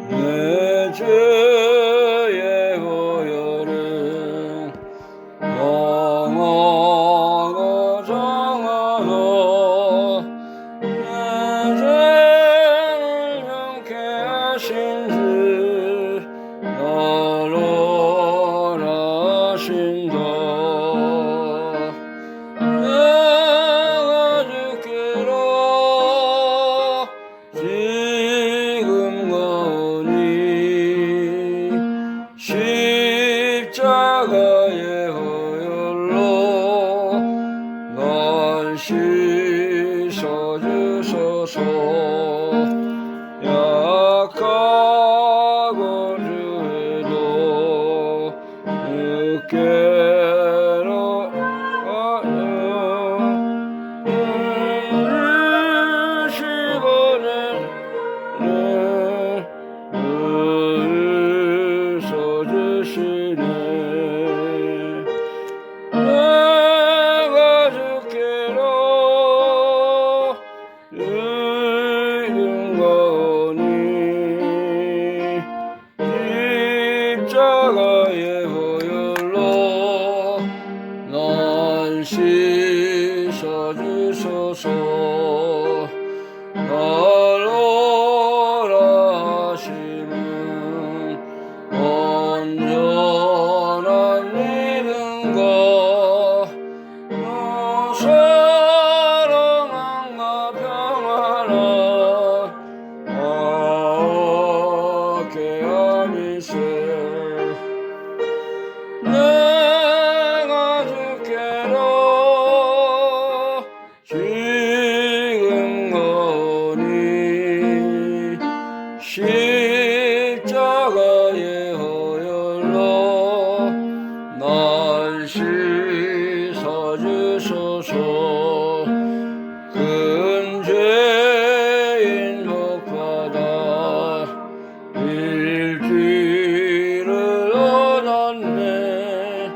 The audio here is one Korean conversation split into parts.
내 죄의 보혈은 영원하고 정하고 내 죄를 명케 하신 주 나로 하신다. 내가 주께로 지금 가오니 십자가의 보혈로 날 씻어주소서. 약하고 주에도 주께로 써주시네. 내가 주께로 지금 가오니 십자가의 보혈로 날 씻어주소서. 나로 하심은 온전한 믿음과 사랑함과 평안을 얻게 함이세. 내가 주께로 지금 가오니 십자가의 보혈로 날 씻어주소서. 큰 죄인 복받아 일주일을 얻었네.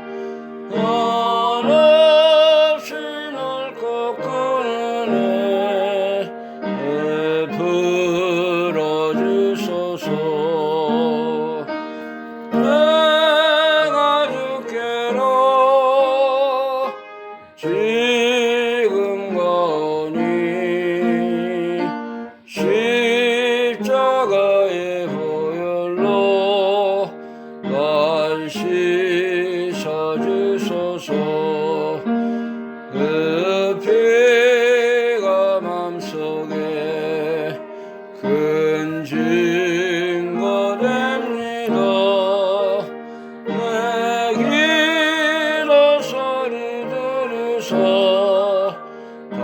한없이 날 꺾으네. 풀어주소서. 내가 주께로 지금 가오니 십자가의 보혈로 날 씻어주소서. 그 피가 맘속에 큰 증거됩니다. 내 기도 소리 들으사 다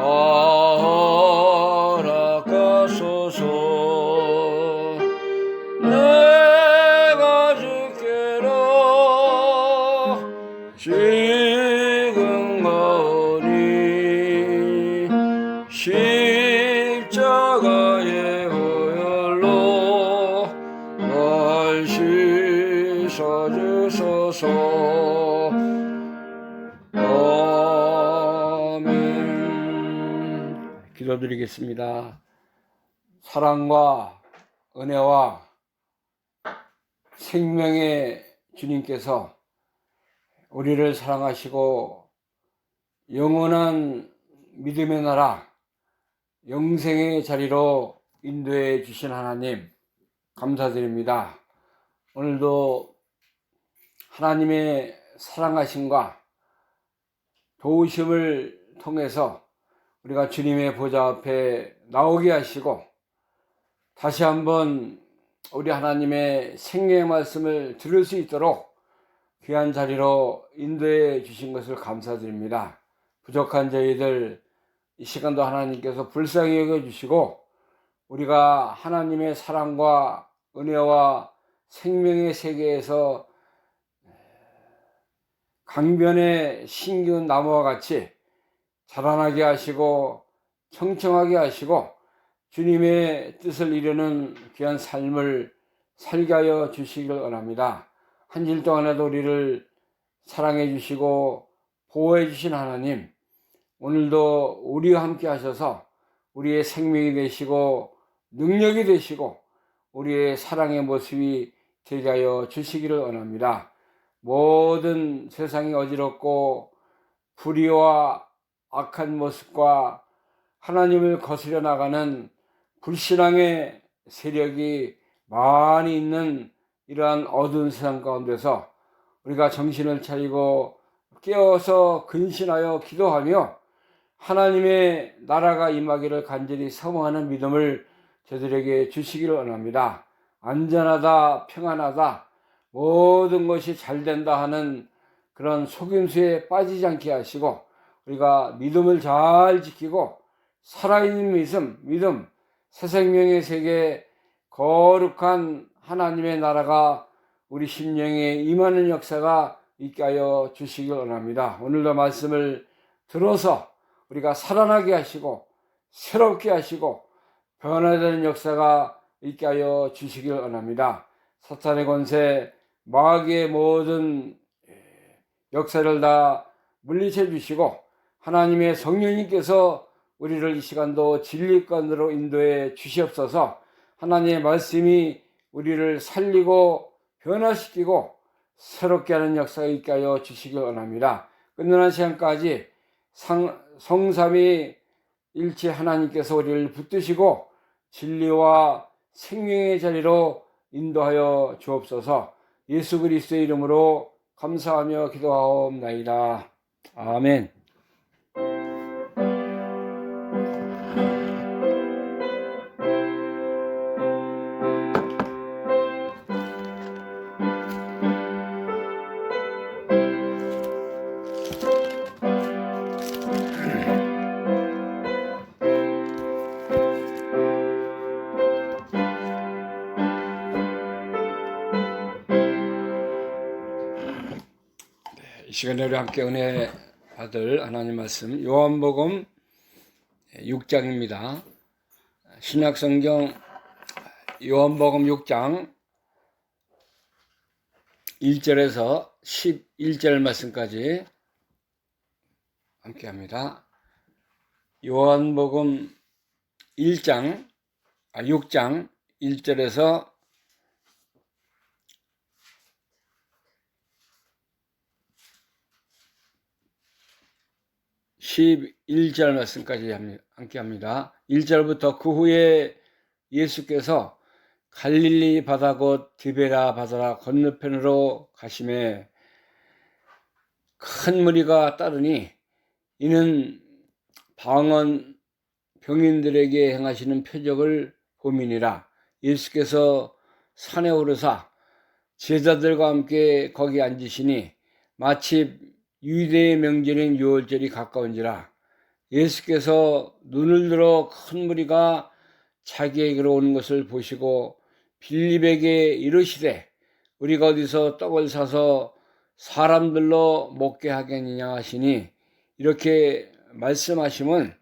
허락하소서. 내가 주께로 지금 가오니 십자가의 보혈로 날 씻어주소서. 아멘. 기도드리겠습니다. 사랑과 은혜와 생명의 주님께서 우리를 사랑하시고 영원한 믿음의 나라 영생의 자리로 인도해 주신 하나님 감사드립니다. 오늘도 하나님의 사랑하심과 도우심을 통해서 우리가 주님의 보좌 앞에 나오게 하시고 다시 한번 우리 하나님의 생명의 말씀을 들을 수 있도록 귀한 자리로 인도해 주신 것을 감사드립니다. 부족한 저희들 이 시간도 하나님께서 불쌍히 여겨주시고 우리가 하나님의 사랑과 은혜와 생명의 세계에서 강변의 신기운 나무와 같이 자라나게 하시고 청청하게 하시고 주님의 뜻을 이루는 귀한 삶을 살게 하여 주시길 원합니다. 한 주일 동안에도 우리를 사랑해 주시고 보호해 주신 하나님, 오늘도 우리와 함께 하셔서 우리의 생명이 되시고 능력이 되시고 우리의 사랑의 모습이 되게 하여 주시기를 원합니다. 모든 세상이 어지럽고 불의와 악한 모습과 하나님을 거스려 나가는 불신앙의 세력이 많이 있는 이러한 어두운 세상 가운데서 우리가 정신을 차리고 깨어서 근신하여 기도하며 하나님의 나라가 임하기를 간절히 사모하는 믿음을 저들에게 주시기를 원합니다. 안전하다, 평안하다, 모든 것이 잘 된다 하는 그런 속임수에 빠지지 않게 하시고 우리가 믿음을 잘 지키고 살아있는 믿음, 새 생명의 세계, 거룩한 하나님의 나라가 우리 심령에 임하는 역사가 있게 하여 주시길 원합니다. 오늘도 말씀을 들어서 우리가 살아나게 하시고 새롭게 하시고 변화되는 역사가 있게 하여 주시길 원합니다. 사탄의 권세, 마귀의 모든 역사를 다 물리쳐 주시고 하나님의 성령님께서 우리를 이 시간도 진리권으로 인도해 주시옵소서. 하나님의 말씀이 우리를 살리고 변화시키고 새롭게 하는 역사가 있게 하여 주시길 원합니다. 끝나는 시간까지 성삼위 일체 하나님께서 우리를 붙드시고 진리와 생명의 자리로 인도하여 주옵소서. 예수 그리스도의 이름으로 감사하며 기도하옵나이다. 아멘. 이 시간에 우리 함께 은혜 받을 하나님 말씀 요한복음 6장입니다. 신약성경 요한복음 6장 1절에서 11절 말씀까지 함께 합니다. 요한복음 6장 1절에서 11절 말씀까지 함께 합니다. 1절부터 그 후에 예수께서 갈릴리 바다 곧 디베라 바다 건너편으로 가시매 큰 무리가 따르니 이는 방언 병인들에게 행하시는 표적을 봄이니라. 예수께서 산에 오르사 제자들과 함께 거기 앉으시니 마침 유대의 명절인 유월절이 가까운지라. 예수께서 눈을 들어 큰 무리가 자기에게로 오는 것을 보시고 빌립에게 이르시되 우리가 어디서 떡을 사서 사람들로 먹게 하겠느냐 하시니 이렇게 말씀하심은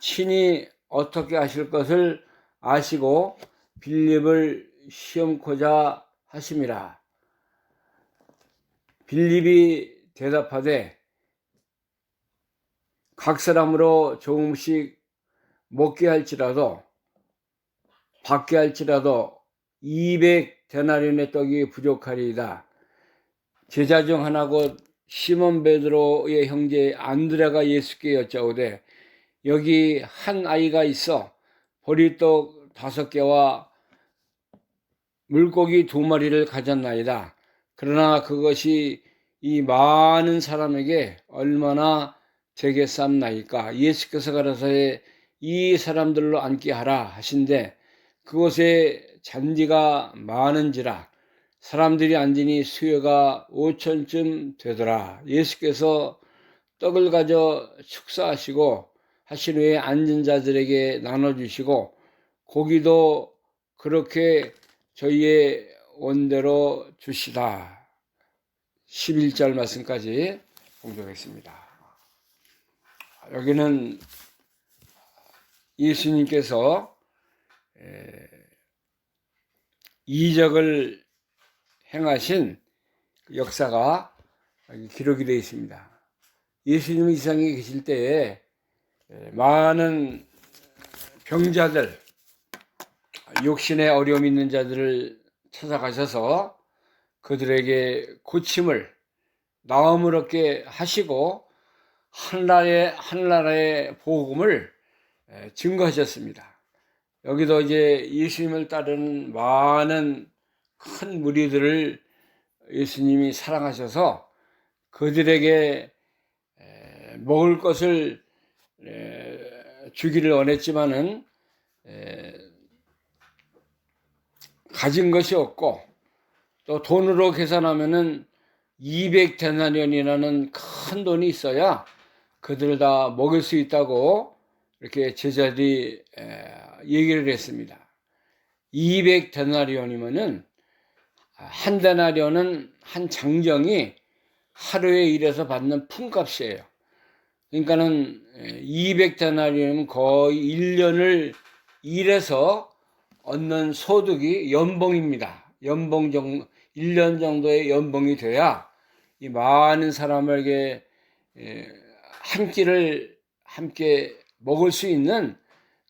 친히 어떻게 하실 것을 아시고 빌립을 시험코자 하심이라. 빌립이 대답하되 각 사람으로 조금씩 먹게 할지라도 받게 할지라도 200데나리온의 떡이 부족하리이다. 제자 중 하나 곧 시몬 베드로의 형제 안드레가 예수께 여짜오되 여기 한 아이가 있어 보리떡 5개와 물고기 2마리를 가졌나이다. 그러나 그것이 이 많은 사람에게 얼마나 되겠삼나이까. 예수께서 가라사대 이 사람들로 앉게 하라 하신대 그곳에 잔디가 많은지라 사람들이 앉으니 수요가 5천쯤 되더라. 예수께서 떡을 가져 축사하시고 하신 후에 앉은 자들에게 나눠주시고 고기도 그렇게 저희의 원대로 주시다. 11절 말씀까지 공독했습니다. 여기는 예수님께서 이적을 행하신 역사가 기록이 되어 있습니다. 예수님이 이 세상에 계실 때에 많은 병자들, 육신에 어려움 있는 자들을 찾아가셔서 그들에게 고침을, 나음을 얻게 하시고 하늘나라의 복음을 증거하셨습니다. 여기도 이제 예수님을 따르는 많은 큰 무리들을 예수님이 사랑하셔서 그들에게 먹을 것을 주기를 원했지만은 가진 것이 없고 또 돈으로 계산하면은 200데나리온이라는 큰 돈이 있어야 그들을 다 먹일 수 있다고 이렇게 제자들이 얘기를 했습니다. 200데나리온이면은 한 데나리온은 한 장정이 하루에 일해서 받는 품값이에요. 그러니까는 200데나리온이면 거의 1년을 일해서 얻는 소득이 연봉입니다. 1년 정도의 연봉이 돼야 이 많은 사람에게 한 끼를 함께 먹을 수 있는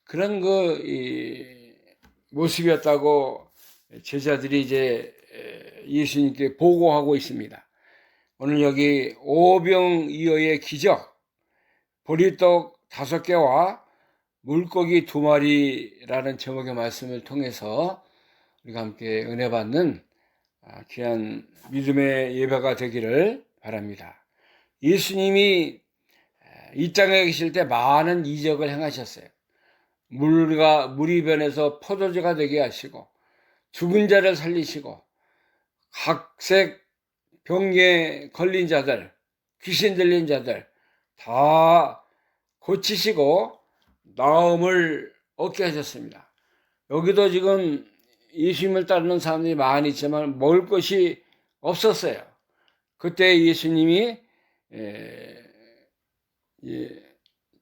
그런 모습이었다고 제자들이 이제 예수님께 보고하고 있습니다. 오늘 여기 오병이어의 기적, 보리떡 5개와 물고기 2마리라는 제목의 말씀을 통해서 우리가 함께 은혜 받는 귀한 믿음의 예배가 되기를 바랍니다. 예수님이 이 땅에 계실 때 많은 이적을 행하셨어요. 물이 변해서 포도주가 되게 하시고 죽은 자를 살리시고 각색 병에 걸린 자들, 귀신 들린 자들 다 고치시고 나음을 얻게 하셨습니다. 여기도 지금 예수님을 따르는 사람들이 많이 있지만 먹을 것이 없었어요. 그때 예수님이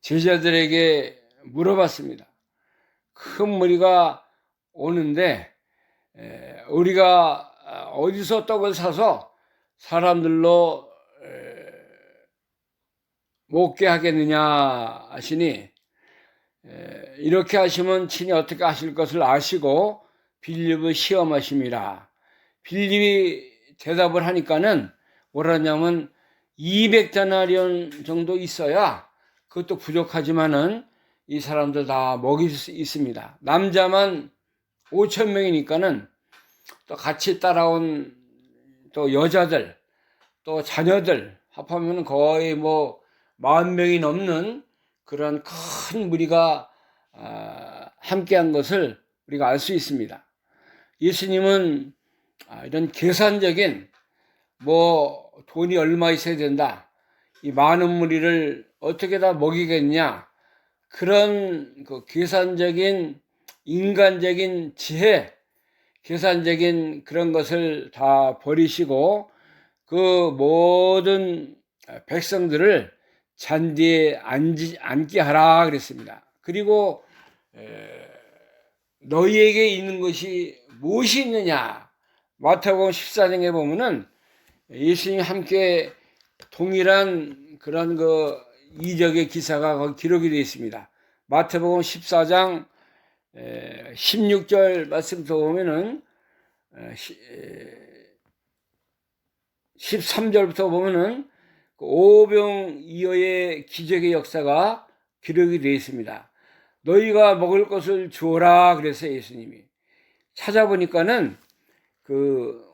제자들에게 물어봤습니다. 큰 무리가 오는데 우리가 어디서 떡을 사서 사람들로 먹게 하겠느냐 하시니 이렇게 하시면 친히 어떻게 하실 것을 아시고 빌립을 시험하심이라. 빌립이 대답을 하니까는 뭐라냐면 200데나리온 정도 있어야 그것도 부족하지만은 이 사람들 다 먹일 수 있습니다. 남자만 5,000명이니까는 또 같이 따라온 또 여자들 또 자녀들 합하면 거의 40명이 넘는 그런 큰 무리가 함께한 것을 우리가 알 수 있습니다. 예수님은 이런 계산적인 돈이 얼마 있어야 된다, 이 많은 무리를 어떻게 다 먹이겠냐, 그런 계산적인 인간적인 지혜, 계산적인 그런 것을 다 버리시고 그 모든 백성들을 잔디에 앉게 하라 그랬습니다. 그리고 너희에게 있는 것이 무엇이 있느냐, 마태복음 14장에 보면은 예수님이 함께 동일한 그런 이적의 기사가 기록이 되어 있습니다. 마태복음 14장 16절 말씀부터 보면은 13절부터 보면은 오병이어의 기적의 역사가 기록이 되어 있습니다. 너희가 먹을 것을 주어라 그랬어요. 예수님이 찾아보니까는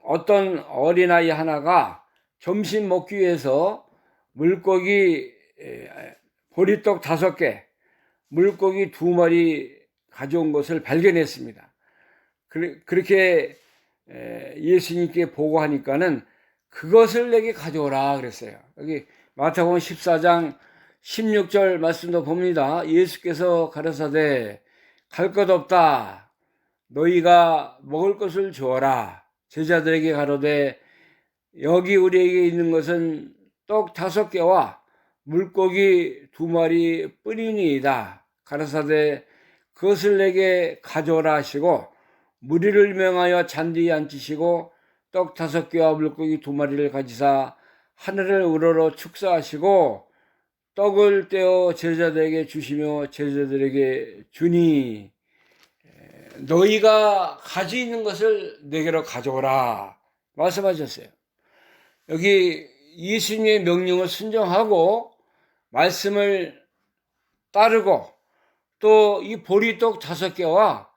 어떤 어린아이 하나가 점심 먹기 위해서 물고기 보리떡 5개, 물고기 2마리 가져온 것을 발견했습니다. 그렇게 예수님께 보고하니까는 그것을 내게 가져오라 그랬어요. 여기 마태복음 14장 16절 말씀도 봅니다. 예수께서 가라사대 갈 것 없다, 너희가 먹을 것을 주어라. 제자들에게 가로되 여기 우리에게 있는 것은 떡 5개와 물고기 2마리 뿐이니이다. 가라사대 그것을 내게 가져오라 하시고 무리를 명하여 잔디에 앉히시고 떡 5개와 물고기 2마리를 가지사 하늘을 우러러 축사하시고 떡을 떼어 제자들에게 주시며 제자들에게 주니 너희가 가지고 있는 것을 내게로 가져오라 말씀하셨어요. 여기 예수님의 명령을 순종하고 말씀을 따르고 또 이 보리떡 5개와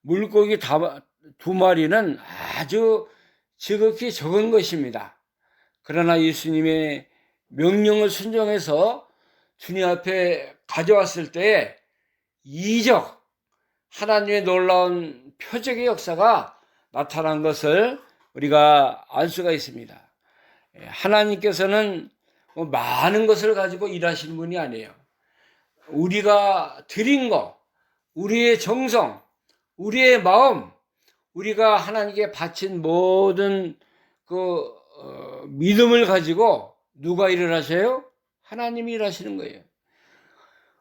물고기 2마리는 아주 지극히 적은 것입니다. 그러나 예수님의 명령을 순종해서 주님 앞에 가져왔을 때에 이적, 하나님의 놀라운 표적의 역사가 나타난 것을 우리가 알 수가 있습니다. 하나님께서는 많은 것을 가지고 일하시는 분이 아니에요. 우리가 드린 것, 우리의 정성, 우리의 마음, 우리가 하나님께 바친 모든 믿음을 가지고 누가 일을 하세요? 하나님이 일하시는 거예요.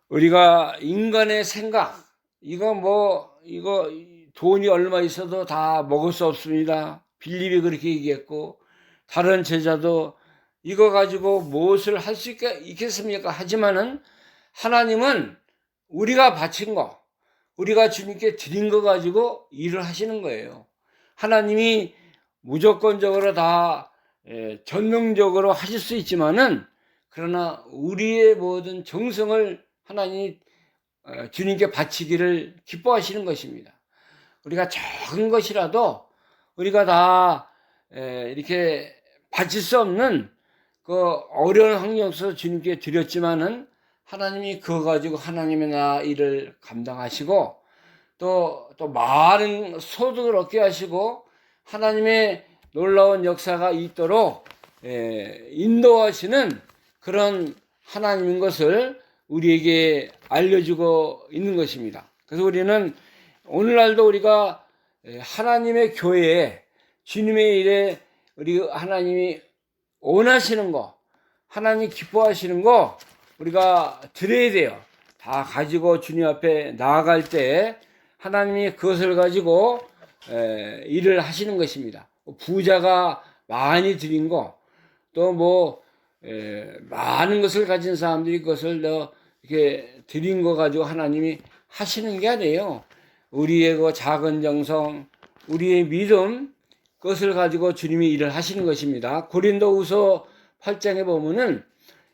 우리가 인간의 생각, 이거 돈이 얼마 있어도 다 먹을 수 없습니다. 빌립이 그렇게 얘기했고, 다른 제자도 이거 가지고 무엇을 할 수 있겠습니까? 하지만은 하나님은 우리가 바친 거, 우리가 주님께 드린 거 가지고 일을 하시는 거예요. 하나님이 무조건적으로 다 전능적으로 하실 수 있지만은 그러나 우리의 모든 정성을 하나님이 주님께 바치기를 기뻐하시는 것입니다. 우리가 작은 것이라도 우리가 다 이렇게 바칠 수 없는 그 어려운 환경 속에서 주님께 드렸지만은 하나님이 그거 가지고 하나님의 나라 일을 감당하시고 또 많은 소득을 얻게 하시고 하나님의 놀라운 역사가 있도록 인도하시는 그런 하나님인 것을 우리에게 알려주고 있는 것입니다. 그래서 우리는 오늘날도 우리가 하나님의 교회에 주님의 일에 우리 하나님이 원하시는 거, 하나님 기뻐하시는 거 우리가 드려야 돼요. 다 가지고 주님 앞에 나아갈 때 하나님이 그것을 가지고 일을 하시는 것입니다. 부자가 많이 드린 거, 또 많은 것을 가진 사람들이 그것을 이렇게 드린 거 가지고 하나님이 하시는 게 아니에요. 우리의 그 작은 정성, 우리의 믿음, 그것을 가지고 주님이 일을 하시는 것입니다. 고린도후서 8장에 보면은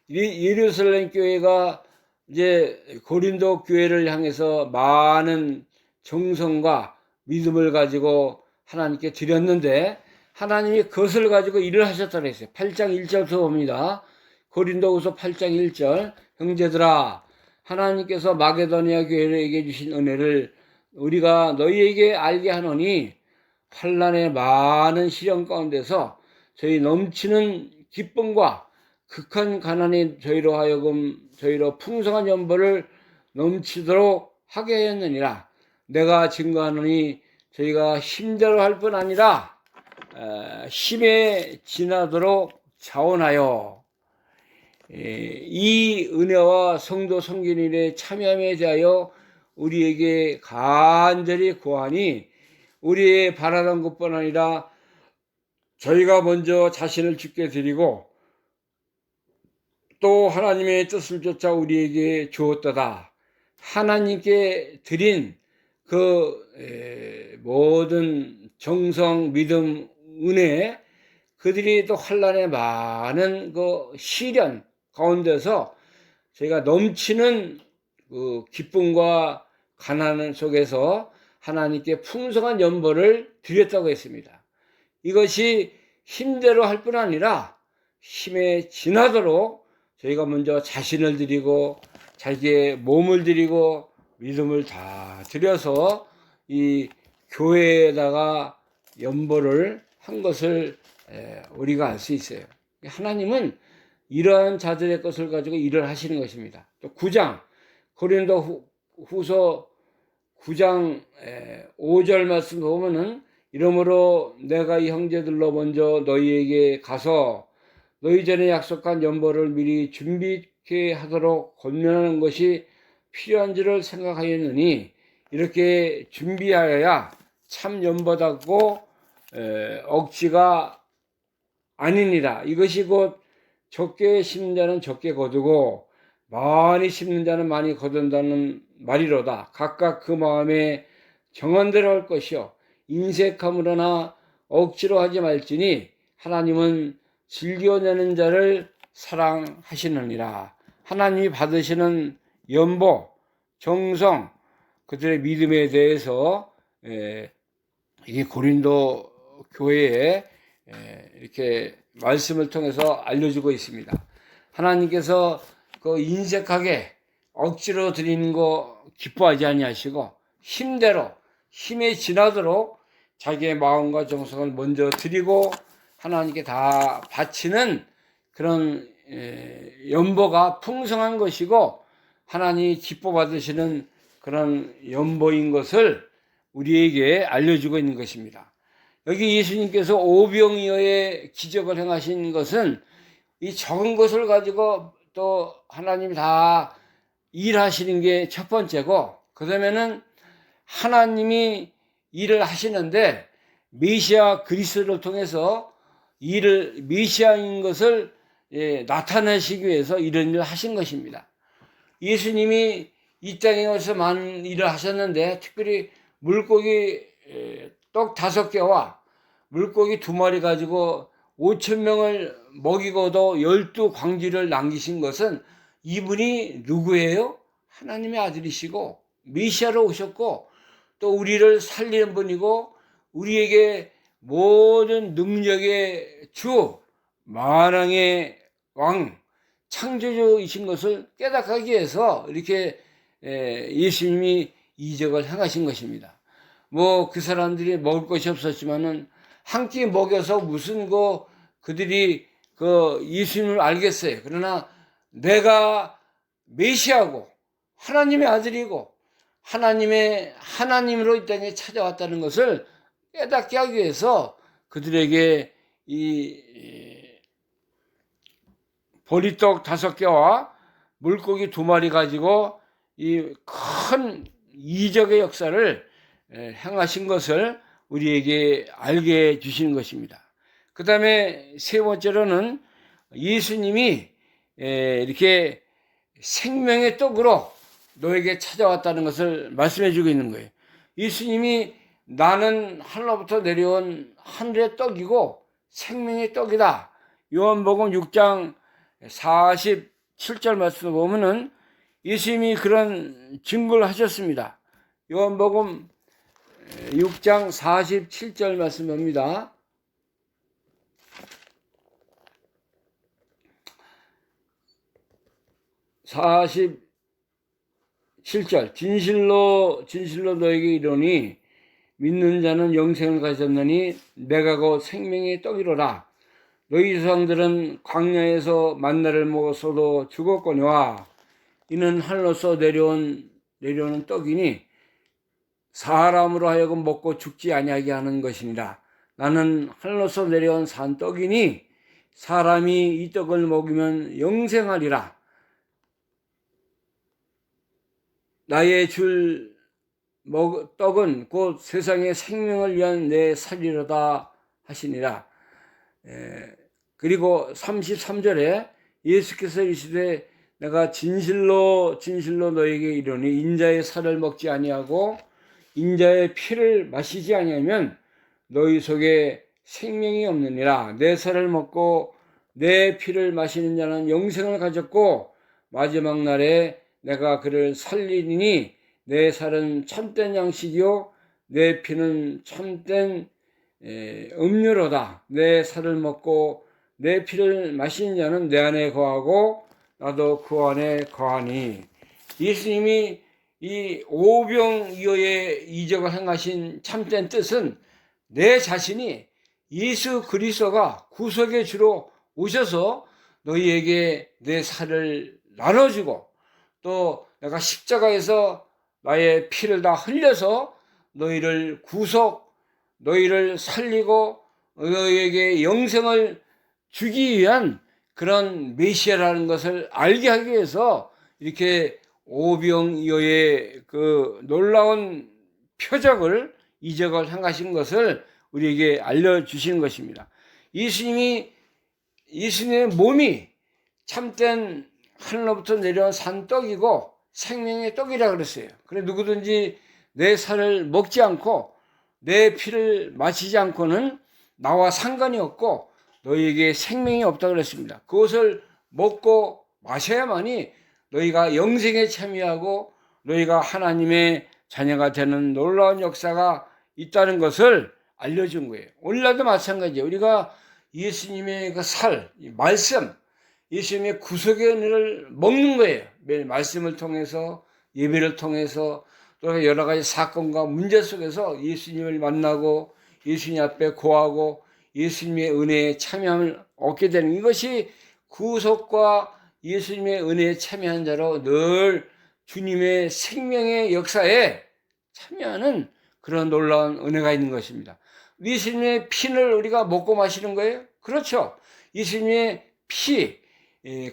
예루살렘 교회가 이제 고린도 교회를 향해서 많은 정성과 믿음을 가지고 하나님께 드렸는데 하나님이 그것을 가지고 일을 하셨다고 했어요. 8장 1절부터 봅니다. 고린도후서 8장 1절 형제들아 하나님께서 마게도니아 교회에게 주신 은혜를 우리가 너희에게 알게 하노니 환난의 많은 시련 가운데서 저희 넘치는 기쁨과 극한 가난이 저희로 풍성한 연보를 넘치도록 하게 하였느니라. 내가 증거하노니 저희가 힘대로 할 뿐 아니라 힘에 지나도록 자원하여 이 은혜와 성도 섬기는 일에 참여함에 대하여 우리에게 간절히 구하니 우리의 바라던 것뿐 아니라 저희가 먼저 자신을 주께 드리고 또 하나님의 뜻을 쫓아 우리에게 주었도다. 하나님께 드린 그 모든 정성, 믿음, 은혜, 그들이 또 환난의 많은 그 시련 가운데서 저희가 넘치는 그 기쁨과 가난 속에서 하나님께 풍성한 연보를 드렸다고 했습니다. 이것이 힘대로 할 뿐 아니라 힘에 지나도록 저희가 먼저 자신을 드리고 자기의 몸을 드리고 믿음을 다 드려서 이 교회에다가 연보를 한 것을 우리가 알 수 있어요. 하나님은 이러한 자들의 것을 가지고 일을 하시는 것입니다. 또 9장 고린도 후서 9장 5절 말씀 보면은 이러므로 내가 이 형제들로 너희에게 가서 너희 전에 약속한 연보를 미리 준비케 하도록 권면하는 것이 필요한 줄을 생각하였느니 이렇게 준비하여야 참 연보답고 억지가 아니니라. 이것이 곧 적게 심는 자는 적게 거두고 많이 심는 자는 많이 거둔다는 말이로다. 각각 그 마음에 정한 대로 할 것이요 인색함으로나 억지로 하지 말지니 하나님은 즐겨내는 자를 사랑하시느니라. 하나님이 받으시는 연보, 정성, 그들의 믿음에 대해서 이 고린도 교회에 이렇게 말씀을 통해서 알려주고 있습니다. 하나님께서 그 인색하게 억지로 드리는 거 기뻐하지 아니하시고 힘대로 힘에 지나도록 자기의 마음과 정성을 먼저 드리고 하나님께 다 바치는 그런 연보가 풍성한 것이고 하나님이 기뻐 받으시는 그런 연보인 것을 우리에게 알려주고 있는 것입니다. 여기 예수님께서 오병이어의 기적을 행하신 것은 이 적은 것을 가지고 또 하나님이 다 일하시는 게 첫 번째고, 그 다음에는 하나님이 일을 하시는데 메시아 그리스도를 통해서 일을 메시아인 것을 나타내시기 위해서 이런 일을 하신 것입니다. 예수님이 이 땅에 와서 많은 일을 하셨는데 특별히 물고기 떡 5개와 물고기 2마리 가지고 5,000명을 먹이고도 12광지를 남기신 것은 이분이 누구예요? 하나님의 아들이시고 메시아로 오셨고 또 우리를 살리는 분이고 우리에게 모든 능력의 주, 만왕의 왕, 창조주이신 것을 깨닫기 위해서 이렇게 예수님이 이적을 행하신 것입니다. 뭐 그 사람들이 먹을 것이 없었지만은 한 끼 먹여서 무슨 그들이 예수님을 알겠어요. 그러나 내가 메시아고 하나님의 아들이고 하나님으로 이 땅에 찾아왔다는 것을 깨닫게 하기 위해서 그들에게 이 보리떡 5개와 물고기 2마리 가지고 이 큰 이적의 역사를 행하신 것을 우리에게 알게 해 주시는 것입니다. 그 다음에 세 번째로는 예수님이 이렇게 생명의 떡으로 너에게 찾아왔다는 것을 말씀해 주고 있는 거예요. 예수님이 나는 하늘로부터 내려온 하늘의 떡이고 생명의 떡이다. 요한복음 6장 47절 말씀을 보면은 예수님이 그런 증거를 하셨습니다. 요한복음 6장 47절 말씀입니다. 47절 진실로 너에게 이르노니 믿는 자는 영생을 가졌느니 내가 곧 생명의 떡이로라. 너희 조상들은 광야에서 만나를 먹었어도 죽었거니와 이는 하늘로서 내려오는 떡이니 사람으로 하여금 먹고 죽지 아니하게 하는 것이니라. 나는 하늘로서 내려온 산 떡이니 사람이 이 떡을 먹으면 영생하리라. 나의 줄 떡은 곧 세상의 생명을 위한 내 살이로다 하시니라. 그리고 33절에 예수께서 이르시되 내가 진실로 너에게 이르노니 인자의 살을 먹지 아니하고 인자의 피를 마시지 아니하면 너희 속에 생명이 없느니라. 내 살을 먹고 내 피를 마시는 자는 영생을 가졌고 마지막 날에 내가 그를 살리니 내 살은 참된 양식이요 내 피는 참된 음료로다. 내 살을 먹고 내 피를 마시는 자는 내 안에 거하고 나도 그 안에 거하니. 예수님이 이 오병이어의 이적을 행하신 참된 뜻은 내 자신이 예수 그리스도가 구속의 주로 오셔서 너희에게 내 살을 나눠주고 또 내가 십자가에서 나의 피를 다 흘려서 너희를 너희를 살리고 너희에게 영생을 주기 위한 그런 메시아라는 것을 알게 하기 위해서 이렇게 오병이어의 그 놀라운 표적을 이적을 행하신 것을 우리에게 알려주시는 것입니다. 예수님의 몸이 참된 하늘로부터 내려온 산떡이고 생명의 떡이라 그랬어요. 그래 누구든지 내 살을 먹지 않고 내 피를 마시지 않고는 나와 상관이 없고 너희에게 생명이 없다 그랬습니다. 그것을 먹고 마셔야만이 너희가 영생에 참여하고 너희가 하나님의 자녀가 되는 놀라운 역사가 있다는 것을 알려준 거예요. 오늘날도 마찬가지예요. 우리가 예수님의 그 살, 말씀, 예수님의 구속의 은혜를 먹는 거예요. 매일 말씀을 통해서, 예배를 통해서, 또 여러 가지 사건과 문제 속에서 예수님을 만나고 예수님 앞에 고하고 예수님의 은혜에 참여함을 얻게 되는 이것이 구속과 예수님의 은혜에 참여한 자로 늘 주님의 생명의 역사에 참여하는 그런 놀라운 은혜가 있는 것입니다. 예수님의 피를 우리가 먹고 마시는 거예요? 그렇죠. 예수님의 피,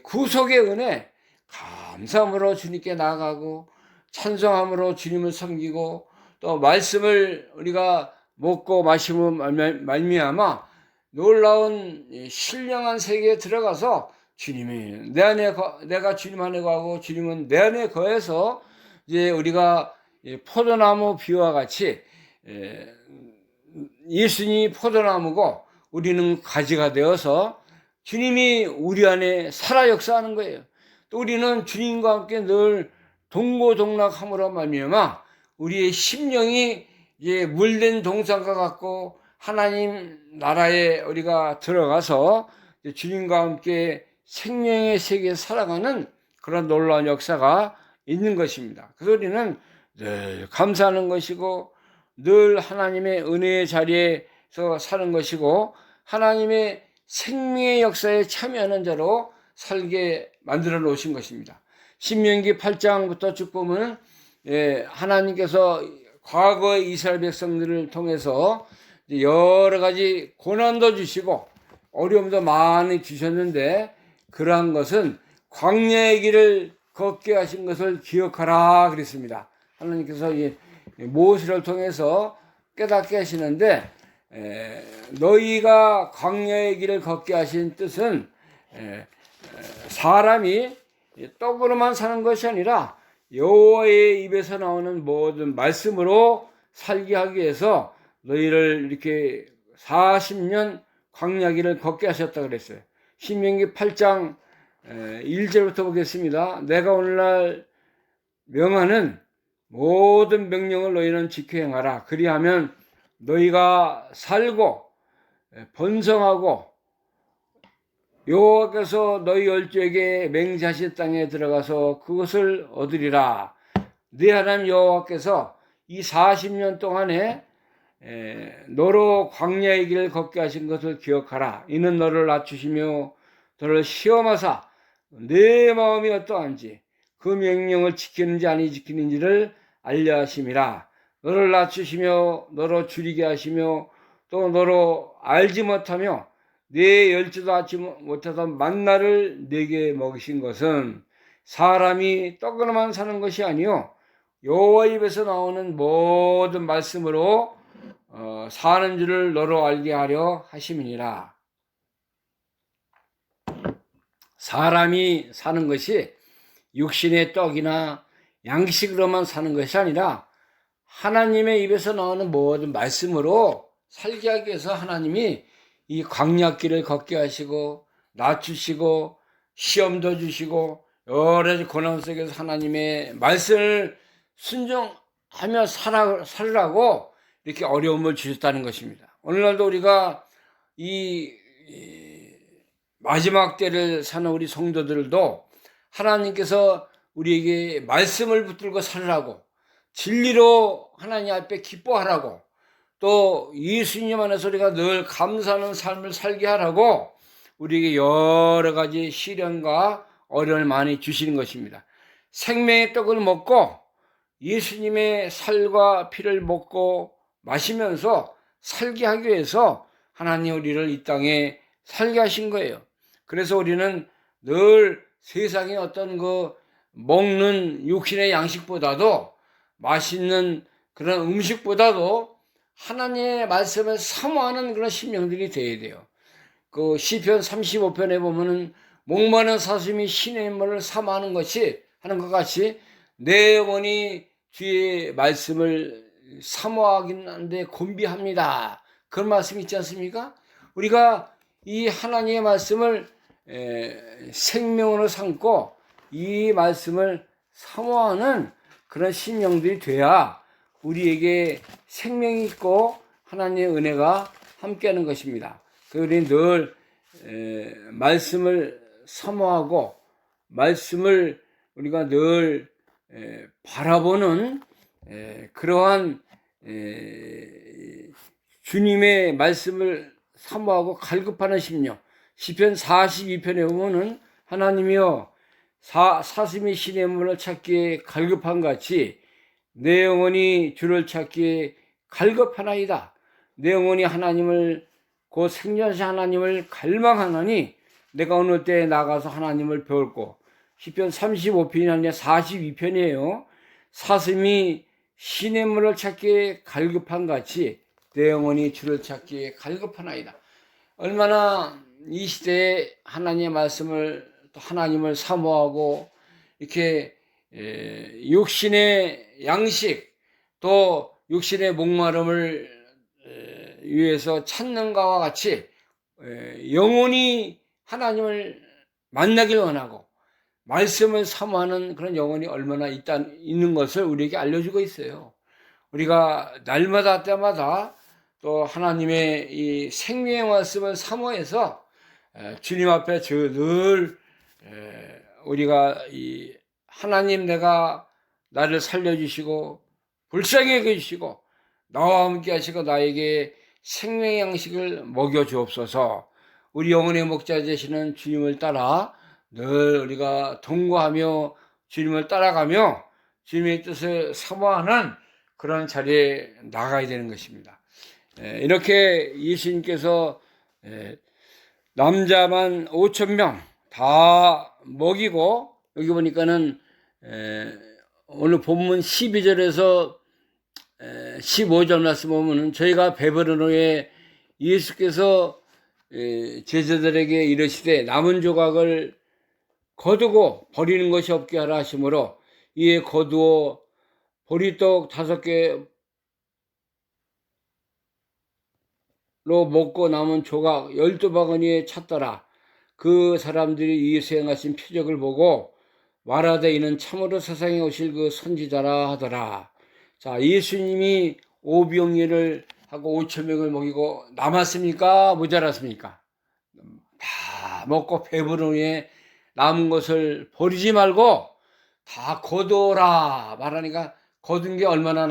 구속의 은혜, 감사함으로 주님께 나아가고 찬송함으로 주님을 섬기고 또 말씀을 우리가 먹고 마시면 말미암아 놀라운 신령한 세계에 들어가서 주님이 내 안에 내가 주님 안에 거하고 주님은 내 안에 거해서 이제 우리가 포도나무 비유와 같이 예수님이 포도나무고 우리는 가지가 되어서 주님이 우리 안에 살아 역사하는 거예요. 또 우리는 주님과 함께 늘 동고동락함으로 말미암아 우리의 심령이 이제 물된 동산과 같고 하나님 나라에 우리가 들어가서 주님과 함께 생명의 세계에 살아가는 그런 놀라운 역사가 있는 것입니다. 그래서 우리는 늘 감사하는 것이고 늘 하나님의 은혜의 자리에서 사는 것이고 하나님의 생명의 역사에 참여하는 자로 살게 만들어 놓으신 것입니다. 신명기 8장부터 쭉 보면 하나님께서 과거의 이스라엘 백성들을 통해서 여러 가지 고난도 주시고 어려움도 많이 주셨는데 그러한 것은 광야의 길을 걷게 하신 것을 기억하라 그랬습니다. 하나님께서 모세를 통해서 깨닫게 하시는데 너희가 광야의 길을 걷게 하신 뜻은 사람이 떡으로만 사는 것이 아니라 여호와의 입에서 나오는 모든 말씀으로 살게 하기 위해서 너희를 이렇게 40년 광야길을 걷게 하셨다 그랬어요. 신명기 8장 1절부터 보겠습니다. 내가 오늘날 명하는 모든 명령을 너희는 지켜 행하라. 그리하면 너희가 살고 번성하고 여호와께서 너희 열조에게 맹세하신 땅에 들어가서 그것을 얻으리라. 네 하나님 여호와께서 이 40년 동안에 너로 광야의 길을 걷게 하신 것을 기억하라. 이는 너를 낮추시며 너를 시험하사 내 마음이 어떠한지 그 명령을 지키는지 아니 지키는지를 알려 하심이라. 너를 낮추시며 너로 줄이게 하시며 또 너로 알지 못하며 내 열지도 않지 못하던 만나를 내게 먹이신 것은 사람이 떡으로만 사는 것이 아니요 여호와 입에서 나오는 모든 말씀으로 사는 줄을 너로 알게 하려 하심이니라. 사람이 사는 것이 육신의 떡이나 양식으로만 사는 것이 아니라 하나님의 입에서 나오는 모든 말씀으로 살게 하기 위해서 하나님이 이 광야길을 걷게 하시고 낮추시고 시험도 주시고 여러 가지 고난 속에서 하나님의 말씀을 순종하며 살으라고 이렇게 어려움을 주셨다는 것입니다. 오늘날도 우리가 이 마지막 때를 사는 우리 성도들도 하나님께서 우리에게 말씀을 붙들고 살으라고 진리로 하나님 앞에 기뻐하라고 또 예수님 안에서 우리가 늘 감사하는 삶을 살게 하라고 우리에게 여러 가지 시련과 어려움을 많이 주시는 것입니다. 생명의 떡을 먹고 예수님의 살과 피를 먹고 마시면서 살게 하기 위해서 하나님 우리를 이 땅에 살게 하신 거예요. 그래서 우리는 늘 세상의 어떤 그 먹는 육신의 양식보다도 맛있는 그런 음식보다도 하나님의 말씀을 사모하는 그런 심령들이 되어야 돼요. 그 시편 35편에 보면은 목마른 사슴이 신의 인물을 삼아하는 것이 하는 것 같이 내 영혼이 주의 말씀을 사모하긴 한데 곤비합니다. 그런 말씀 있지 않습니까? 우리가 이 하나님의 말씀을 생명으로 삼고 이 말씀을 사모하는 그런 심령들이 돼야 우리에게 생명이 있고 하나님의 은혜가 함께하는 것입니다. 우리 늘 말씀을 사모하고 말씀을 우리가 늘 바라보는 그러한 주님의 말씀을 사모하고 갈급하는 심령. 시편 42편에 보면은 하나님이여 사슴이 신의 문을 찾기에 갈급한 같이 내 영혼이 주를 찾기에 갈급하나이다. 내 영혼이 하나님을 그 생전하신 하나님을 갈망하나니 내가 어느 때에 나가서 하나님을 배울고 시편 35편이 아니라 42편이에요. 사슴이 신의 문을 찾기에 갈급한 같이 내 영혼이 주를 찾기에 갈급하나이다. 얼마나 이 시대에 하나님의 말씀을 또 하나님을 사모하고 이렇게 육신의 양식 또 육신의 목마름을 위해서 찾는 것과 같이 영혼이 하나님을 만나길 원하고 말씀을 사모하는 그런 영혼이 얼마나 있는 것을 우리에게 알려주고 있어요. 우리가 날마다 때마다 또 하나님의 이 생명의 말씀을 사모해서 주님 앞에 늘 우리가 이 하나님 내가 나를 살려주시고 불쌍히 여겨주시고 나와 함께 하시고 나에게 생명의 양식을 먹여주옵소서. 우리 영혼의 목자 되시는 주님을 따라 늘 우리가 동거하며 주님을 따라가며 주님의 뜻을 사모하는 그런 자리에 나가야 되는 것입니다. 이렇게 예수님께서 남자만 5,000명 다 먹이고 여기 보니까는 오늘 본문 12절에서 15절 말씀 보면은 저희가 배부른 후에 예수께서 제자들에게 이르시되 남은 조각을 거두고 버리는 것이 없게 하라 하시므로 이에 거두어 보리떡 5개로 먹고 남은 조각 12바구니에 찼더라. 그 사람들이 이 수행하신 표적을 보고 말하되 이는 참으로 세상에 오실 그 선지자라 하더라. 자, 예수님이 오병이를 하고 5,000명을 먹이고 남았습니까? 모자랐습니까? 다 먹고 배부른 후에 남은 것을 버리지 말고 다 거두어라 말하니까 거둔 게 얼마나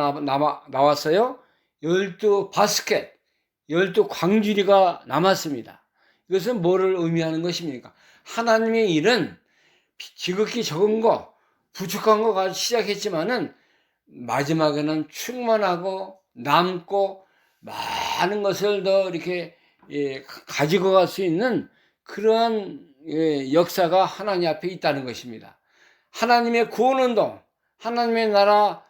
나왔어요? 12바스켓, 12광주리가 남았습니다. 이것은 뭐를 의미하는 것입니까? 하나님의 일은 지극히 적은 거, 부족한 거가 시작했지만은 마지막에는 충만하고 남고 많은 것을 더 이렇게 가지고 갈 수 있는 그러한 역사가 하나님 앞에 있다는 것입니다. 하나님의 구원운동, 하나님의 나라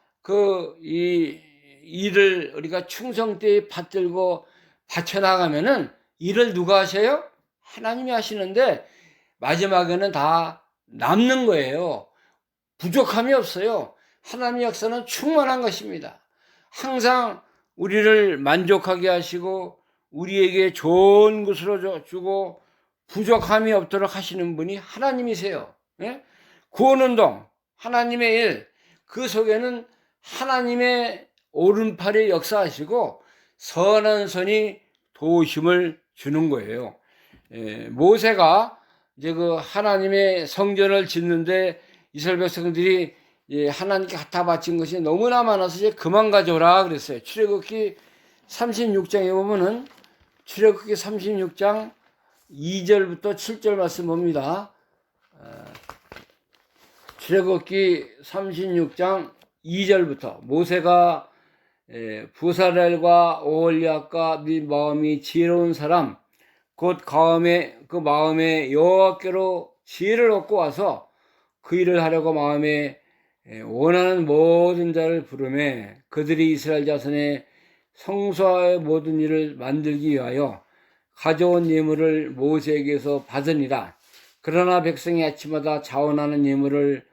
이 일을 우리가 충성되이 받들고 바쳐나가면은 일을 누가 하셔요? 하나님이 하시는데 마지막에는 다 남는 거예요. 부족함이 없어요. 하나님의 역사는 충만한 것입니다. 항상 우리를 만족하게 하시고 우리에게 좋은 것으로 주고 부족함이 없도록 하시는 분이 하나님이세요. 구원운동, 하나님의 일, 그 속에는 하나님의 오른팔에 역사하시고 선한 선이 도우심을 주는 거예요. 모세가 이제 그 하나님의 성전을 짓는데 이스라엘 백성들이 하나님께 갖다 바친 것이 너무나 많아서 이제 그만 가져라 그랬어요. 출애굽기 36장에 보면은 출애굽기 36장 2절부터 7절 말씀 봅니다. 출애굽기 36장 2절부터 모세가 부사렐과 오홀리압과 및 마음이 지혜로운 사람 곧 그 마음에 여호와께로 지혜를 얻고 와서 그 일을 하려고 마음에 원하는 모든 자를 부르매 그들이 이스라엘 자손의 성소의 모든 일을 만들기 위하여 가져온 예물을 모세에게서 받으니라. 그러나 백성이 아침마다 자원하는 예물을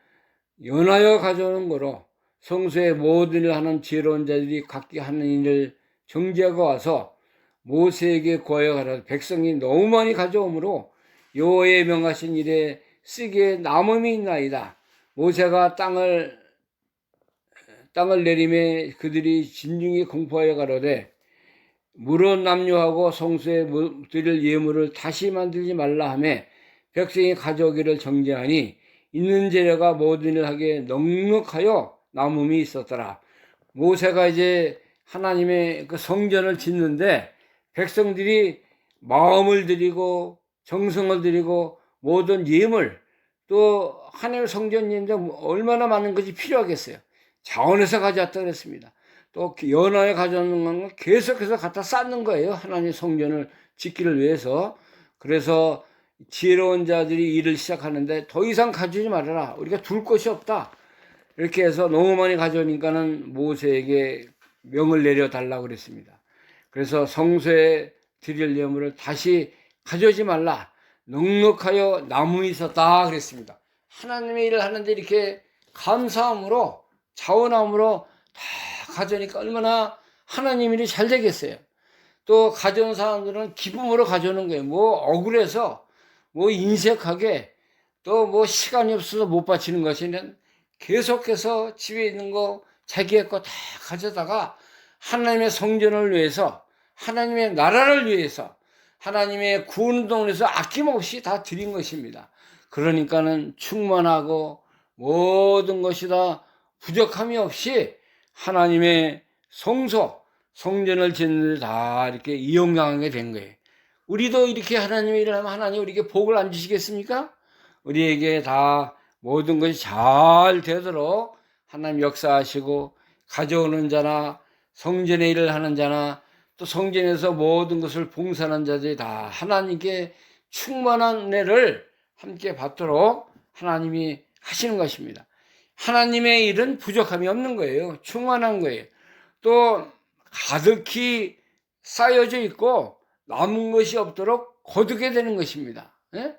연하여 가져오는 거로 성소의 모든 일을 하는 지혜로운 자들이 각기 하는 일을 정지하고 와서 모세에게 구하여 가라. 백성이 너무 많이 가져오므로 여호와의 명하신 일에 쓰기에 남음이 있나이다. 모세가 땅을 내림에 그들이 진중히 공포하여 가로되 물은 남유하고 성소에 드릴 예물을 다시 만들지 말라 하며 백성이 가져오기를 정죄하니 있는 재료가 모든 일을 하기에 넉넉하여 남음이 있었더라. 모세가 이제 하나님의 그 성전을 짓는데 백성들이 마음을 드리고 정성을 드리고 모든 예물 또 하나님의 성전인데 얼마나 많은 것이 필요하겠어요. 자원에서 가져왔다 그랬습니다. 또 연하에 가져오는 건 계속해서 갖다 쌓는 거예요. 하나님의 성전을 짓기를 위해서. 그래서 지혜로운 자들이 일을 시작하는데 더 이상 가져오지 말아라. 우리가 둘 곳이 없다. 이렇게 해서 너무 많이 가져오니까는 모세에게 명을 내려달라고 그랬습니다. 그래서 성소에 드릴 예물을 다시 가져오지 말라. 넉넉하여 남음이 있었다 그랬습니다. 하나님의 일을 하는데 이렇게 감사함으로 자원함으로 다 가져오니까 얼마나 하나님 일이 잘 되겠어요. 또 가져온 사람들은 기쁨으로 가져오는 거예요. 뭐 억울해서 뭐 인색하게 또 뭐 시간이 없어서 못 바치는 것이 아니라 계속해서 집에 있는 거 자기의 거 다 가져다가 하나님의 성전을 위해서 하나님의 나라를 위해서 하나님의 구원운동을 위해서 아낌없이 다 드린 것입니다. 그러니까는 충만하고 모든 것이 다 부족함이 없이 하나님의 성전을 짓는 데 다 이렇게 이용당하게 된 거예요. 우리도 이렇게 하나님의 일을 하면 하나님 우리에게 복을 안 주시겠습니까? 우리에게 다 모든 것이 잘 되도록 하나님 역사하시고 가져오는 자나 성전의 일을 하는 자나 또 성전에서 모든 것을 봉사하는 자들이 다 하나님께 충만한 은혜를 함께 받도록 하나님이 하시는 것입니다. 하나님의 일은 부족함이 없는 거예요. 충만한 거예요. 또 가득히 쌓여져 있고 남은 것이 없도록 거두게 되는 것입니다. 예?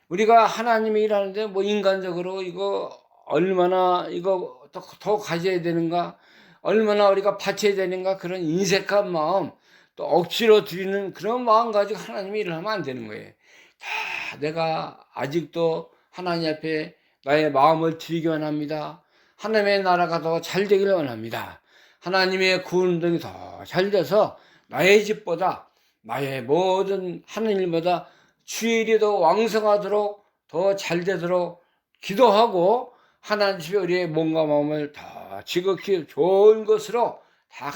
우리가 하나님의 일하는데 뭐 인간적으로 이거 얼마나 이거 더 가져야 되는가, 얼마나 우리가 바쳐야 되는가 그런 인색한 마음, 또 억지로 드리는 그런 마음 가지고 하나님의 일을 하면 안 되는 거예요. 다 내가 아직도 하나님 앞에 나의 마음을 드리기만 합니다. 하나님의 나라가 더 잘 되기를 원합니다. 하나님의 구원운동이 더 잘 돼서 나의 집보다 나의 모든 하는 일보다 주의 일이 더 왕성하도록 더 잘 되도록 기도하고 하나님 집에 우리의 몸과 마음을 더 지극히 좋은 것으로 다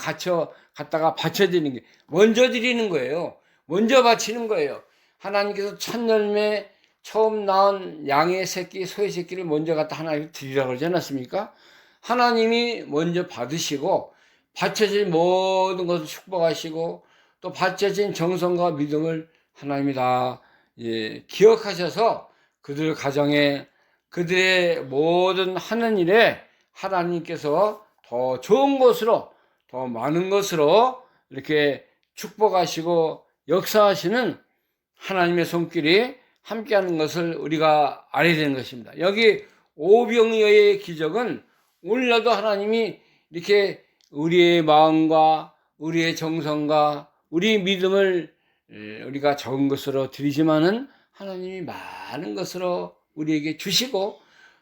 갖다가 바쳐드리는 게 먼저 드리는 거예요. 먼저 바치는 거예요. 하나님께서 첫 열매 처음 낳은 양의 새끼, 소의 새끼를 먼저 갖다 하나님께 드리라고 그러지 않았습니까? 하나님이 먼저 받으시고 바쳐진 모든 것을 축복하시고 또 바쳐진 정성과 믿음을 하나님이 다 기억하셔서 그들 가정에 그들의 모든 하는 일에 하나님께서 더 좋은 것으로 더 많은 것으로 이렇게 축복하시고 역사하시는 하나님의 손길이 함께하는 것을 우리가 알아야 되는 것입니다. 여기 오병이어의 기적은 오늘날도 하나님이 이렇게 우리의 마음과 우리의 정성과 우리의 믿음을 우리가 적은 것으로 드리지만은 하나님이 많은 것으로 우리에게 주시고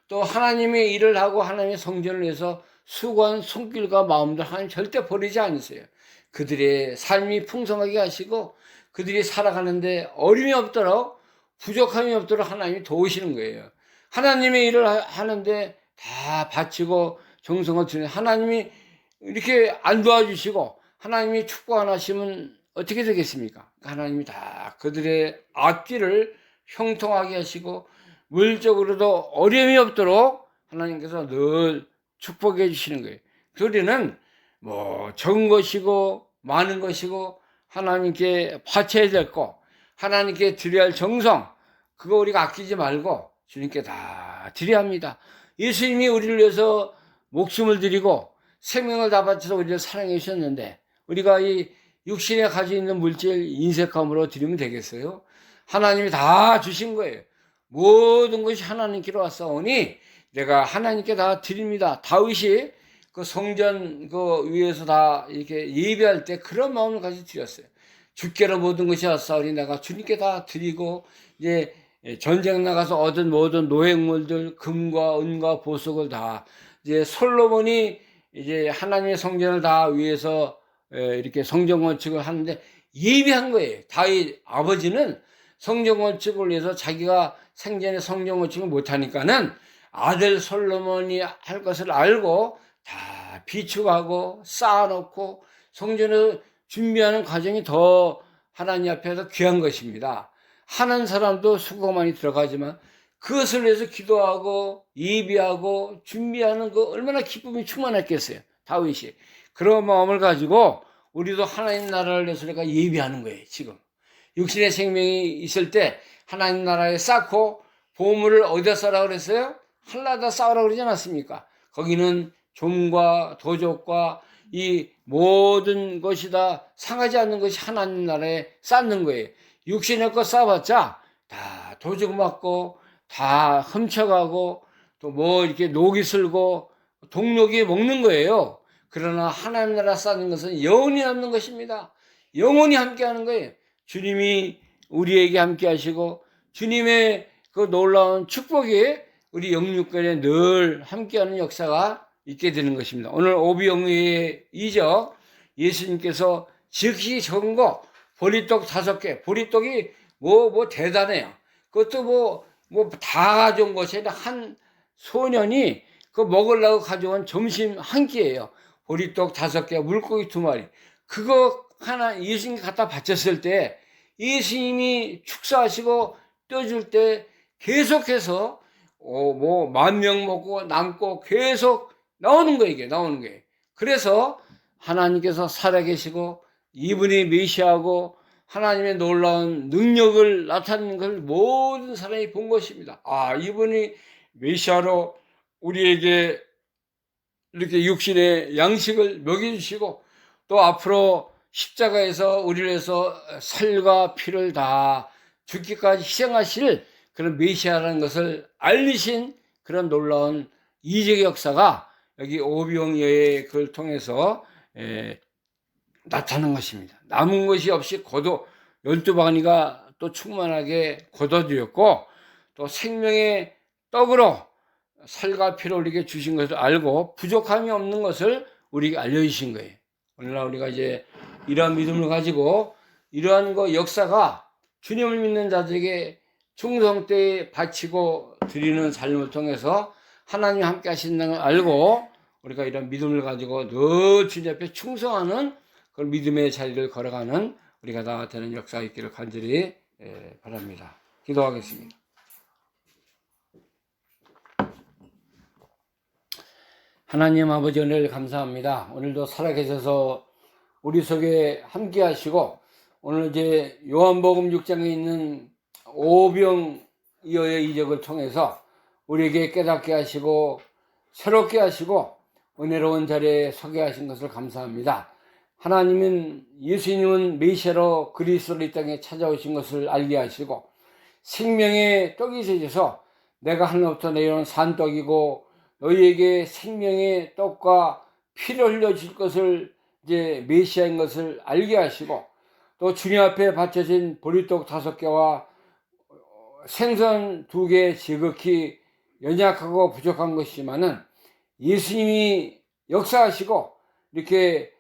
또 하나님의 일을 하고 하나님의 성전을 위해서 수고한 손길과 마음들 하나님 절대 버리지 않으세요. 그들의 삶이 풍성하게 하시고 그들이 살아가는데 어림이 없도록 부족함이 없도록 하나님이 도우시는 거예요. 하나님의 일을 하는데 다 바치고 정성을 드리는 하나님이 이렇게 안 도와주시고 하나님이 축복 안 하시면 어떻게 되겠습니까? 하나님이 다 그들의 앞길을 형통하게 하시고 물적으로도 어려움이 없도록 하나님께서 늘 축복해 주시는 거예요. 우리는 뭐 적은 것이고 많은 것이고 하나님께 바쳐야 될 거, 하나님께 드려야 할 정성, 그거 우리가 아끼지 말고 주님께 다 드려야 합니다. 예수님이 우리를 위해서 목숨을 드리고 생명을 다 바쳐서 우리를 사랑해 주셨는데 우리가 이 육신에 가지고 있는 물질 인색함으로 드리면 되겠어요? 하나님이 다 주신 거예요. 모든 것이 하나님께로 왔사오니 내가 하나님께 다 드립니다. 다윗이 그 성전 그 위에서 다 이렇게 예배할 때 그런 마음을 가지고 드렸어요. 주께로 모든 것이 왔사오니 내가 주님께 다 드리고, 이제 전쟁 나가서 얻은 모든 노획물들, 금과 은과 보석을 다, 이제 솔로몬이 이제 하나님의 성전을 다 위해서 이렇게 성전 건축을 하는데 예배한 거예요. 다윗 아버지는 성전 건축을 위해서 자기가 생전에 성전 건축을 못하니까는 아들 솔로몬이 할 것을 알고 다 비축하고 쌓아놓고 성전을 준비하는 과정이 더 하나님 앞에서 귀한 것입니다. 하는 사람도 수고가 많이 들어가지만 그것을 위해서 기도하고 예비하고 준비하는 그 얼마나 기쁨이 충만했겠어요. 다윗이. 그런 마음을 가지고 우리도 하나님 나라를 위해서 우리가 예비하는 거예요. 지금 육신의 생명이 있을 때 하나님 나라에 쌓고 보물을 어디다 쌓으라고 그랬어요? 하늘나라에다 쌓으라고 그러지 않았습니까? 거기는 종과 도적과 이 모든 것이 다 상하지 않는 것이 하나님 나라에 쌓는 거예요. 육신의 것 쌓아봤자 다 도적 맞고 다 훔쳐가고 또 뭐 이렇게 녹이 슬고 동록이 먹는 거예요. 그러나 하나님 나라 쌓는 것은 영원히 남는 것입니다. 영원히 함께 하는 거예요. 주님이 우리에게 함께 하시고 주님의 그 놀라운 축복이 우리 영육간에 늘 함께하는 역사가 있게 되는 것입니다. 오늘 오비영의 이적 예수님께서 즉시 적은 거 보리떡 5개, 보리떡이 뭐 대단해요. 그것도 다 가져온 것이 아니라 한 소년이 그 먹으려고 가져온 점심 한 끼예요. 보리떡 5개, 물고기 2마리. 그거 하나 예수님께 갖다 바쳤을 때 예수님이 축사하시고 떠줄 때 계속해서 10,000명 먹고 남고 계속 나오는 거예요. 이게 나오는 거예요. 그래서 하나님께서 살아계시고 이분이 메시아고 하나님의 놀라운 능력을 나타내는 걸 모든 사람이 본 것입니다. 아, 이분이 메시아로 우리에게 이렇게 육신의 양식을 먹여주시고 또 앞으로 십자가에서 우리를 위해서 살과 피를 다 죽기까지 희생하실 그런 메시아라는 것을 알리신 그런 놀라운 이적의 역사가 여기 오병이어의 글을 통해서 나타난 것입니다. 남은 것이 없이 12바구니가 또 충만하게 거둬들였고 또 생명의 떡으로 살과 피를 우리에게 주신 것을 알고 부족함이 없는 것을 우리에게 알려주신 거예요. 오늘날 우리가 이제 이러한 믿음을 가지고 이러한 역사가 주님을 믿는 자들에게 충성 때에 바치고 드리는 삶을 통해서 하나님 함께 하신다는 걸 알고 우리가 이런 믿음을 가지고 늘 주님 앞에 충성하는 그 믿음의 자리를 걸어가는 우리가 다 되는 역사가 있기를 간절히 바랍니다. 기도하겠습니다. 하나님 아버지 은혜를 감사합니다. 오늘도 살아계셔서 우리 속에 함께 하시고 오늘 이제 요한복음 6장에 있는 오병이어의 이적을 통해서 우리에게 깨닫게 하시고 새롭게 하시고 은혜로운 자리에 서게 하신 것을 감사합니다. 하나님은 예수님은 메시아로 그리스도로 이 땅에 찾아오신 것을 알게 하시고 생명의 떡이 되셔서 내가 하늘로부터 내려온 산떡이고 너희에게 생명의 떡과 피를 흘려줄 것을 이제 메시아인 것을 알게 하시고 또 주님 앞에 바쳐진 보리떡 5개와 생선 2개 지극히 연약하고 부족한 것이지만은 예수님이 역사하시고 이렇게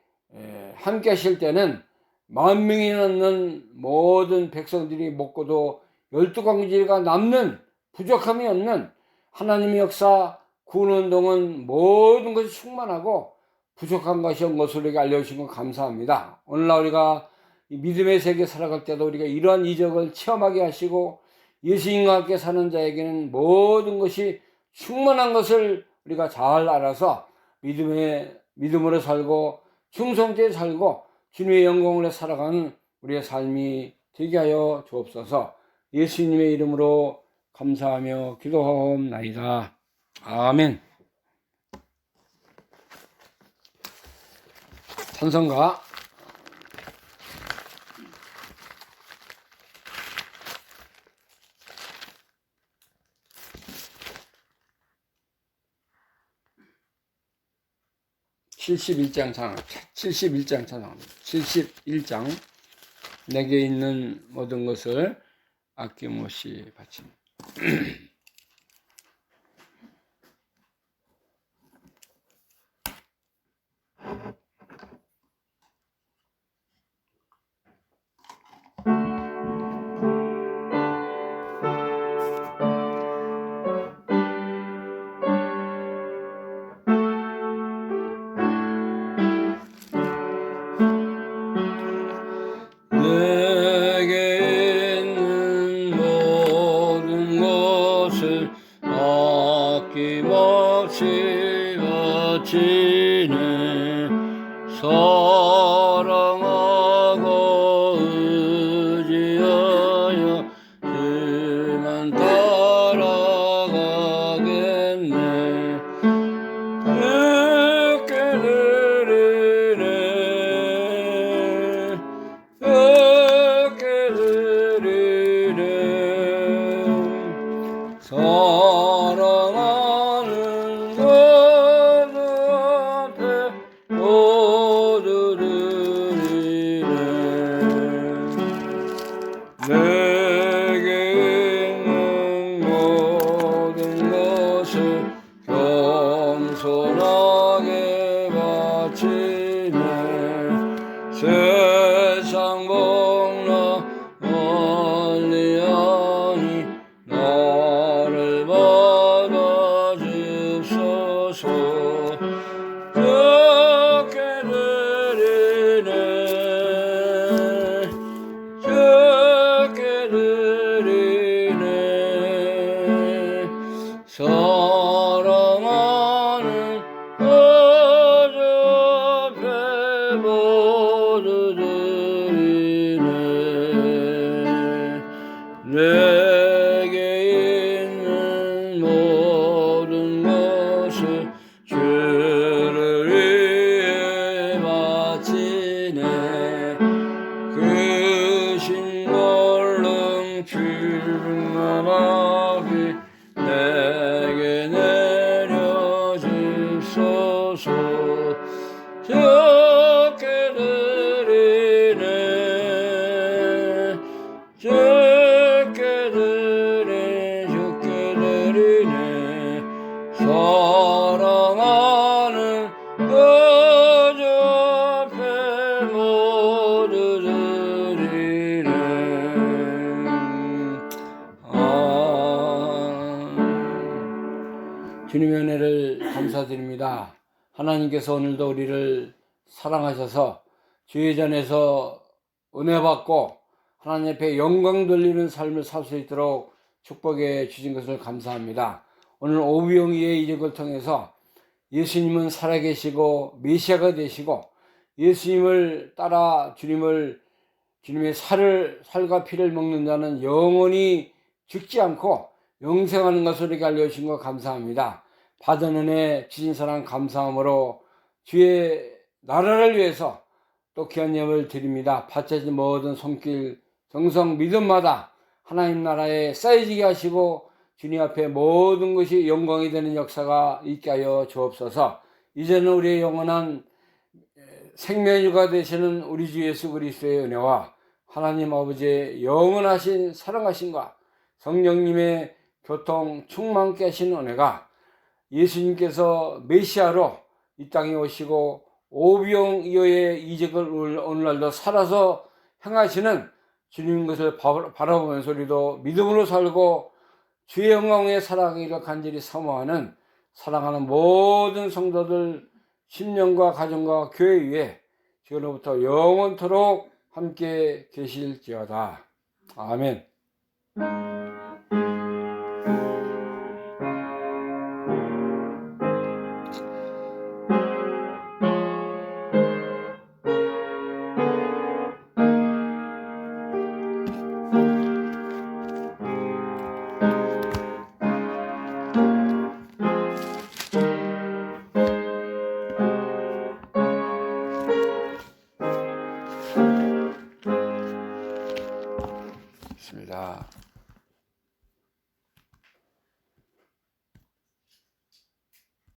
함께 하실 때는 10,000명이 넘는 모든 백성들이 먹고도 12광지가 남는 부족함이 없는 하나님의 역사 구원운동은 모든 것이 충만하고 부족한 것이 없는 것을 우리가 알려주신 건 감사합니다. 오늘날 우리가 믿음의 세계 살아갈 때도 우리가 이러한 이적을 체험하게 하시고 예수님과 함께 사는 자에게는 모든 것이 충만한 것을 우리가 잘 알아서 믿음으로 살고 충성되게 살고 주님의 영광으로 살아가는 우리의 삶이 되게 하여 주옵소서. 예수님의 이름으로 감사하며 기도하옵나이다. 아멘. 찬송가 71장 찬양, 71장 찬양합니다. 71장 내게 있는 모든 것을 아낌없이 바칩니다. 내게 있는 모든 것을 아낌없이 바치네. 사랑하고 의지하여 그만 따라가겠네. 주께 드리네. 주께 드리네. 사랑하는 것 앞에 모두 드리네. 내게 있는 모든 것을 겸손하게 바치네. 세상 복나 멀리하니 나를 받아주소서. 주께 드리네. 주께 드리네. 사랑하는 것 앞에 모두 드리네. 내게 있는 모든 것을 주를 위해 바치네. 그 신걸름 충만하게 내게 내려주소서. 주께 드리네. 주께 드리네. 주께 드리네. 사랑하는 것 앞에 모두 드리네. 주님의 은혜를 감사드립니다. 하나님께서 오늘도 우리를 사랑하셔서 주의 전에서 은혜 받고 하나님 앞에 영광 돌리는 삶을 살 수 있도록 축복해 주신 것을 감사합니다. 오늘 오병이의 이적을 통해서 예수님은 살아계시고 메시아가 되시고 예수님을 따라 주님의 살과 피를 먹는 자는 영원히 죽지 않고 영생하는 것을 우리에게 알려주신 것 감사합니다. 받은 은혜 주신 사랑 감사함으로 주의 나라를 위해서 또 귀한 예물을 드립니다. 바쳐진 모든 손길 정성 믿음마다 하나님 나라에 쌓여지게 하시고 주님 앞에 모든 것이 영광이 되는 역사가 있게 하여 주옵소서. 이제는 우리의 영원한 생명유가 되시는 우리 주 예수 그리스도의 은혜와 하나님 아버지의 영원하신 사랑하심과 성령님의 교통 충만케 하신 은혜가 예수님께서 메시아로 이 땅에 오시고 오병이어의 이적을 오늘날도 살아서 행하시는 주님 것을 바라보면서 우리도 믿음으로 살고 주의 영광에 살아가기를 간절히 사모하는 사랑하는 모든 성도들 10년과 가정과 교회 위에 지금부터 영원토록 함께 계실지어다. 아멘.